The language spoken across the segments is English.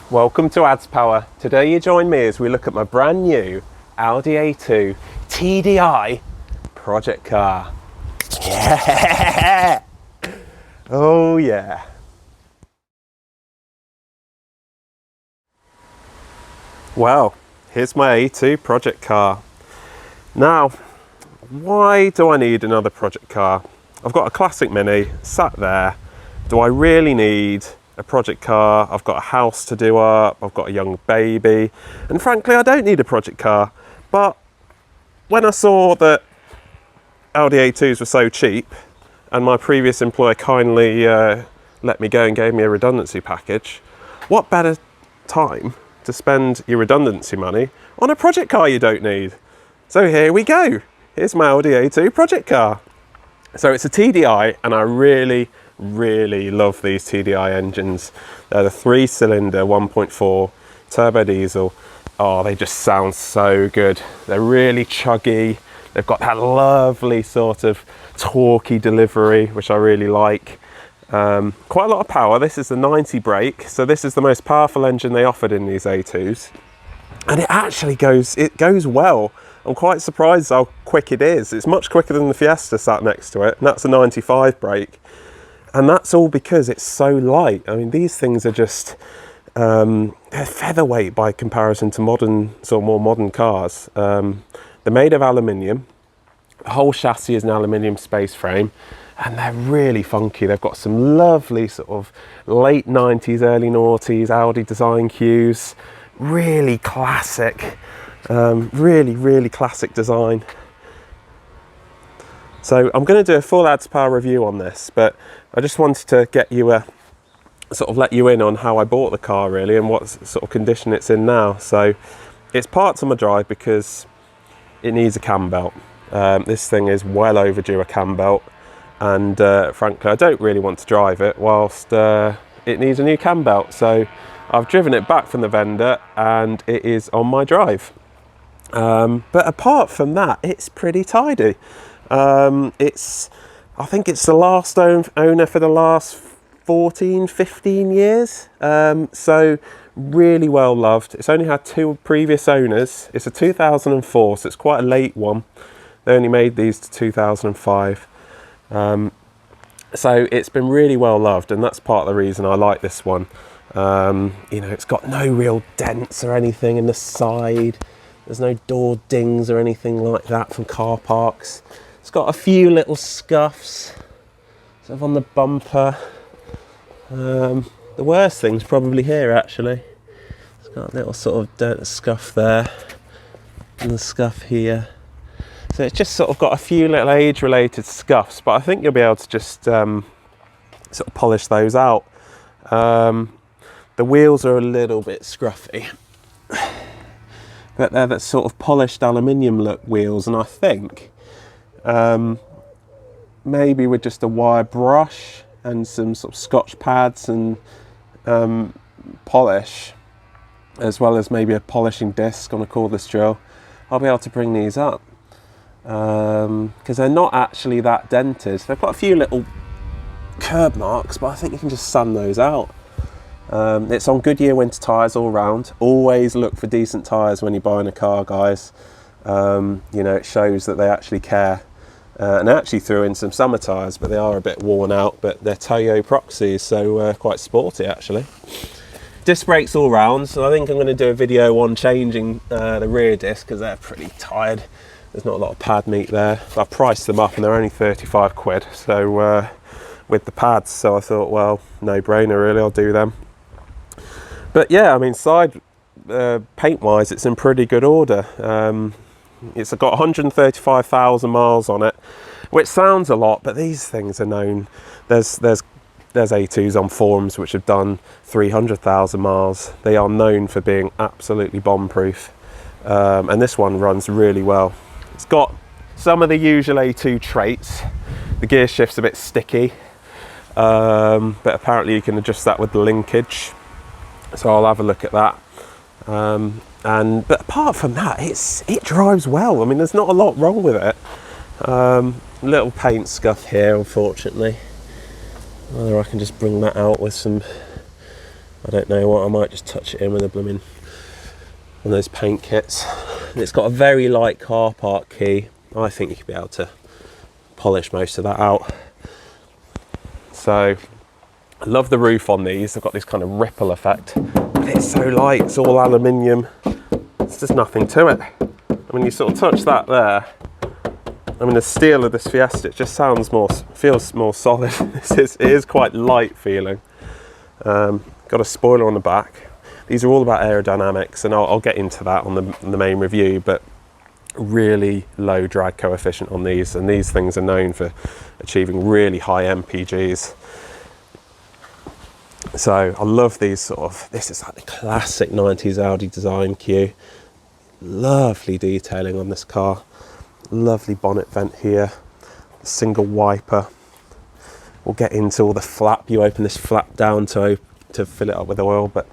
Welcome to Ads Power. Today you join me as we look at my brand new Audi A2 TDI project car. Yeah! Oh yeah. Well, here's my A2 project car. Now, why do I need another project car? I've got a classic Mini sat there. Do I really need a project car? I've got a house to do up, I've got a young baby, and frankly I don't need a project car. But when I saw that Audi A2s were so cheap and my previous employer kindly let me go and gave me a redundancy package, what better time to spend your redundancy money on a project car you don't need? So here we go. Here's my Audi A2 project car. So it's a TDI, and I really love these TDI engines. They're the 3-cylinder 1.4 turbo diesel. Oh, they just sound so good. They're really chuggy. They've got that lovely sort of torquey delivery, which I really like. Quite a lot of power. This is the 90 brake, so this is the most powerful engine they offered in these A2s. And it actually goes well. I'm quite surprised how quick it is. It's much quicker than the Fiesta sat next to it, and that's a 95 brake. And that's all because it's so light. I mean, these things are just, they're featherweight by comparison to more modern cars. They're made of aluminium. The whole chassis is an aluminium space frame, and they're really funky. They've got some lovely sort of late 90s, early noughties Audi design cues. Really classic, really classic design. So I'm going to do a full Ads Power review on this, but I just wanted to get you let you in on how I bought the car really and what sort of condition it's in now. So it's parked on my drive because it needs a cam belt. This thing is well overdue a cam belt, and frankly I don't really want to drive it whilst it needs a new cam belt. So I've driven it back from the vendor and it is on my drive. But apart from that, it's pretty tidy. I think it's the last owner for the last 14-15 years, so really well loved. It's only had 2 previous owners. It's a 2004, so it's quite a late one. They only made these to 2005, so it's been really well loved, and that's part of the reason I like this one. You know, it's got no real dents or anything in the side. There's no door dings or anything like that from car parks. It's got a few little scuffs sort of on the bumper. The worst thing's probably here actually. It's got a little sort of dirt scuff there and the scuff here. So it's just sort of got a few little age-related scuffs, but I think you'll be able to just sort of polish those out. The wheels are a little bit scruffy, but they're that sort of polished aluminium look wheels, and I think maybe with just a wire brush and some sort of scotch pads and polish, as well as maybe a polishing disc on a cordless drill, I'll be able to bring these up, because they're not actually that dented. They've got a few little curb marks, but I think you can just sand those out. It's on Goodyear winter tyres all round. Always look for decent tyres when you're buying a car, guys. You know, it shows that they actually care. And I actually threw in some summer tyres, but they are a bit worn out, but they're Toyo Proxies, so quite sporty actually. Disc brakes all round, so I think I'm going to do a video on changing the rear disc because they're pretty tired. There's not a lot of pad meat there. I priced them up and they're only 35 quid, so with the pads, so I thought, well, no brainer really, I'll do them. But yeah, I mean, side paint wise, it's in pretty good order. It's got 135,000 miles on it, which sounds a lot, but these things are known. There's A2s on forums which have done 300,000 miles. They are known for being absolutely bomb-proof, and this one runs really well. It's got some of the usual A2 traits. The gear shift's a bit sticky, but apparently you can adjust that with the linkage. So I'll have a look at that. But apart from that, it drives well. I mean, there's not a lot wrong with it. Little paint scuff here, unfortunately. Whether I can just bring that out with some I don't know what, I might just touch it in with a blooming one of those paint kits. And it's got a very light car park key. I think you could be able to polish most of that out. So I love the roof on these. They've got this kind of ripple effect, but it's so light, it's all aluminium. There's just nothing to it. I mean, you sort of touch that there. I mean, the steel of this Fiesta, it just feels more solid. It is quite light feeling. Got a spoiler on the back. These are all about aerodynamics, and I'll get into that on the main review, but really low drag coefficient on these, and these things are known for achieving really high MPGs. So I love these this is like the classic 90s Audi design cue. Lovely detailing on this car. Lovely bonnet vent here, single wiper. We'll get into all the flap. You open this flap down to fill it up with oil, but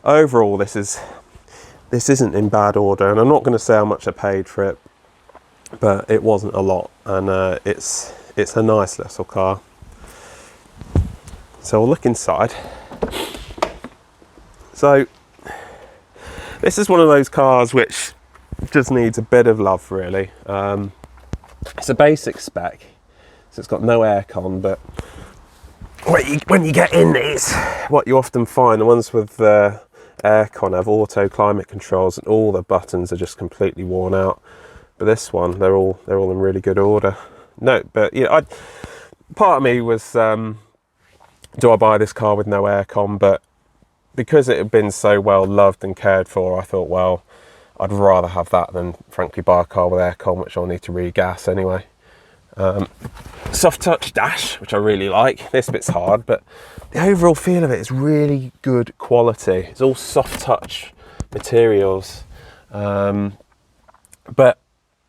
overall this isn't in bad order, and I'm not going to say how much I paid for it, but it wasn't a lot, and it's a nice little car. So we'll look inside. So this is one of those cars which just needs a bit of love, really. It's a basic spec, so it's got no aircon, but when you get in these, what you often find, the ones with aircon have auto climate controls, and all the buttons are just completely worn out. But this one, they're all in really good order. No, but yeah, part of me was, do I buy this car with no aircon? But because it had been so well loved and cared for, I thought, well, I'd rather have that than, frankly, buy a car with aircon, which I'll need to re-gas anyway. Soft touch dash, which I really like. This bit's hard, but the overall feel of it is really good quality. It's all soft touch materials. But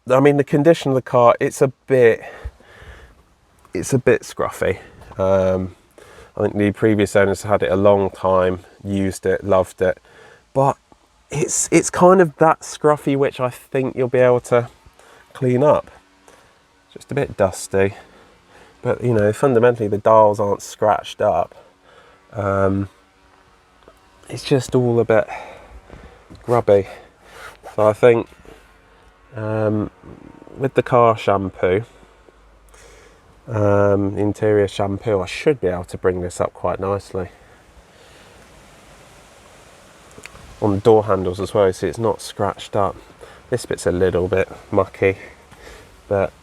I mean, the condition of the car, it's a bit scruffy. I think the previous owners had it a long time, used it, loved it, but it's kind of that scruffy which I think you'll be able to clean up. Just a bit dusty, but you know, fundamentally the dials aren't scratched up. It's just all a bit grubby. So I think with the car shampoo, interior shampoo, I should be able to bring this up quite nicely. On the door handles as well, you see it's not scratched up. This bit's a little bit mucky, but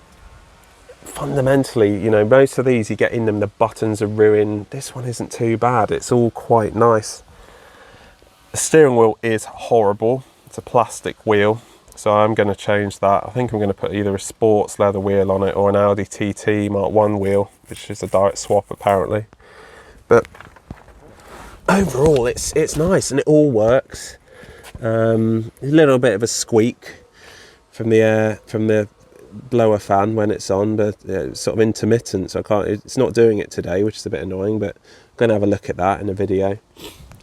fundamentally, you know, most of these you get in them, the buttons are ruined. This one isn't too bad, it's all quite nice. The steering wheel is horrible. It's a plastic wheel, so I'm going to change that. I think I'm going to put either a sports leather wheel on it or an Audi TT Mark 1 wheel, which is a direct swap apparently. But overall it's nice and it all works. A little bit of a squeak from the blower fan when it's on, but it's sort of intermittent, so it's not doing it today, which is a bit annoying, but I'm going to have a look at that in a video.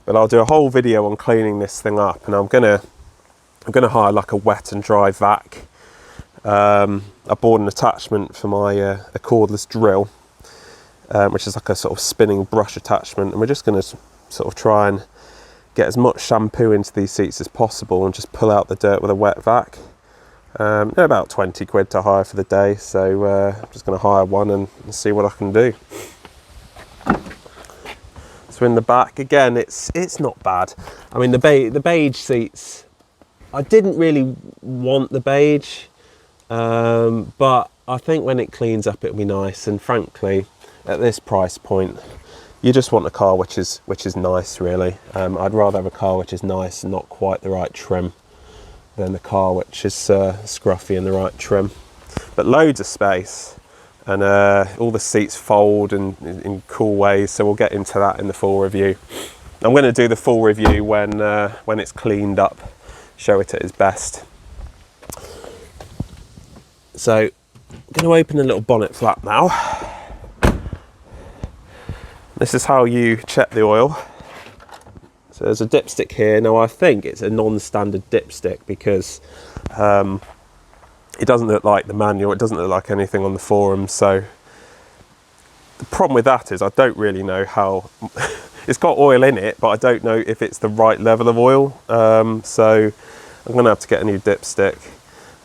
But I'll do a whole video on cleaning this thing up, and I'm gonna hire like a wet and dry vac. I bought an attachment for my a cordless drill, which is like a sort of spinning brush attachment, and we're just going to sort of try and get as much shampoo into these seats as possible and just pull out the dirt with a wet vac. They're about 20 quid to hire for the day, so I'm just going to hire one and see what I can do. So in the back, again, it's not bad. I mean, the beige seats, I didn't really want the beige, but I think when it cleans up it'll be nice, and frankly, at this price point, you just want a car which is nice, really. I'd rather have a car which is nice and not quite the right trim than a car which is scruffy and the right trim. But loads of space, and all the seats fold in cool ways, so we'll get into that in the full review. I'm going to do the full review when it's cleaned up, show it at its best. So I'm going to open a little bonnet flap now. This is how you check the oil. So there's a dipstick here. Now I think it's a non-standard dipstick because it doesn't look like the manual, it doesn't look like anything on the forum. So the problem with that is I don't really know how It's got oil in it, but I don't know if it's the right level of oil. So I'm gonna have to get a new dipstick.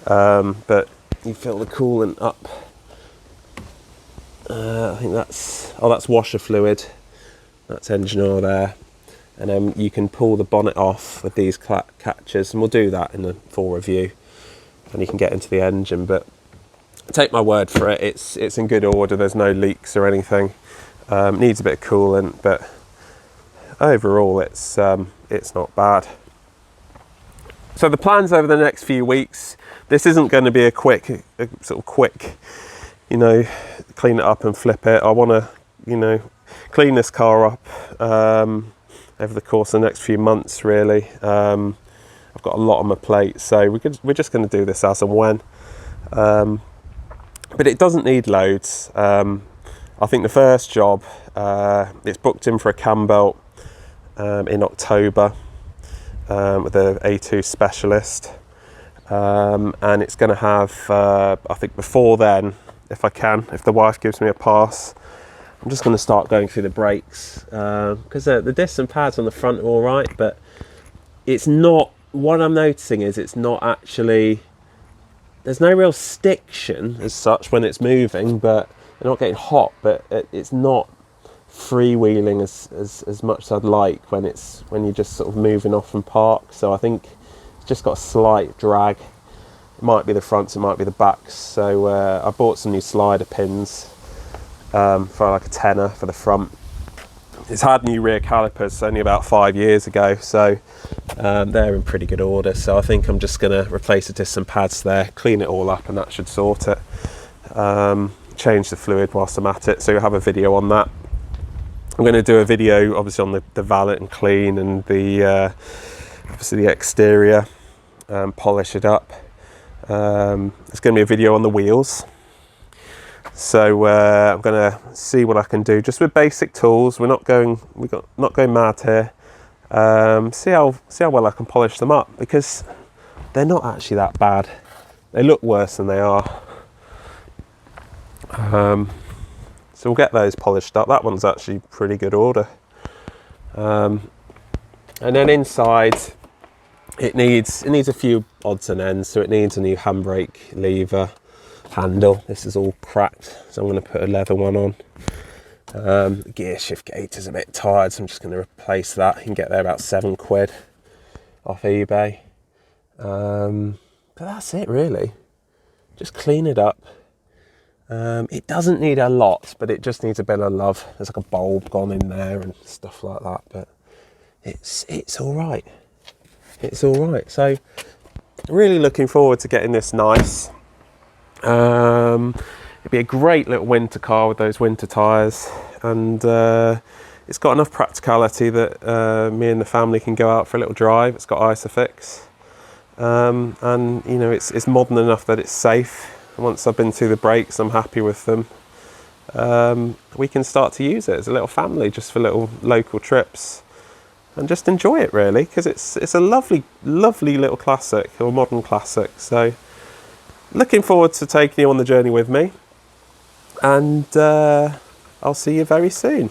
But you fill the coolant up. I think that's washer fluid. That's engine oil there. And then you can pull the bonnet off with these catchers, and we'll do that in the full review. And you can get into the engine, but take my word for it, it's in good order. There's no leaks or anything. Needs a bit of coolant, but overall it's not bad. So the plans over the next few weeks, this isn't going to be a quick, you know, clean it up and flip it. I want to, you know, clean this car up over the course of the next few months, really. I've got a lot on my plate, so we're just going to do this as and when. But it doesn't need loads. I think the first job, it's booked in for a cam belt in October with the A2 specialist. And it's going to have, I think before then, if the wife gives me a pass, I'm just going to start going through the brakes, because the discs and pads on the front are all right, but it's not, what I'm noticing is it's not actually, there's no real stiction as such when it's moving, but they're not getting hot, but it's not freewheeling as much as I'd like when you're just sort of moving off from park. So I think it's just got a slight drag. It might be the fronts, it might be the backs. So I bought some new slider pins for like a tenner for the front. It's had new rear calipers only about 5 years ago, so they're in pretty good order. So I think I'm just going to replace the discs and pads there, clean it all up, and that should sort it. Change the fluid whilst I'm at it, so you'll have a video on that. I'm going to do a video obviously on the valet and clean, and the obviously the exterior, polish it up. There's going to be a video on the wheels. So I'm going to see what I can do just with basic tools. Not going mad here. See how well I can polish them up, because they're not actually that bad. They look worse than they are. So we'll get those polished up. That one's actually pretty good order. And then inside, it needs a few odds and ends. So it needs a new handbrake lever handle. This is all cracked, so I'm going to put a leather one on. The gear shift gate is a bit tired, so I'm just going to replace that. You can get there about £7 off eBay. But that's it really. Just clean it up. It doesn't need a lot, but it just needs a bit of love. There's like a bulb gone in there and stuff like that, but it's all right. It's all right. So really looking forward to getting this nice. It'd be a great little winter car with those winter tyres, and it's got enough practicality that me and the family can go out for a little drive. It's got Isofix, and you know, it's modern enough that it's safe. Once I've been through the brakes, I'm happy with them. We can start to use it as a little family, just for little local trips, and just enjoy it really, because it's a lovely little classic, or modern classic. So looking forward to taking you on the journey with me, and I'll see you very soon.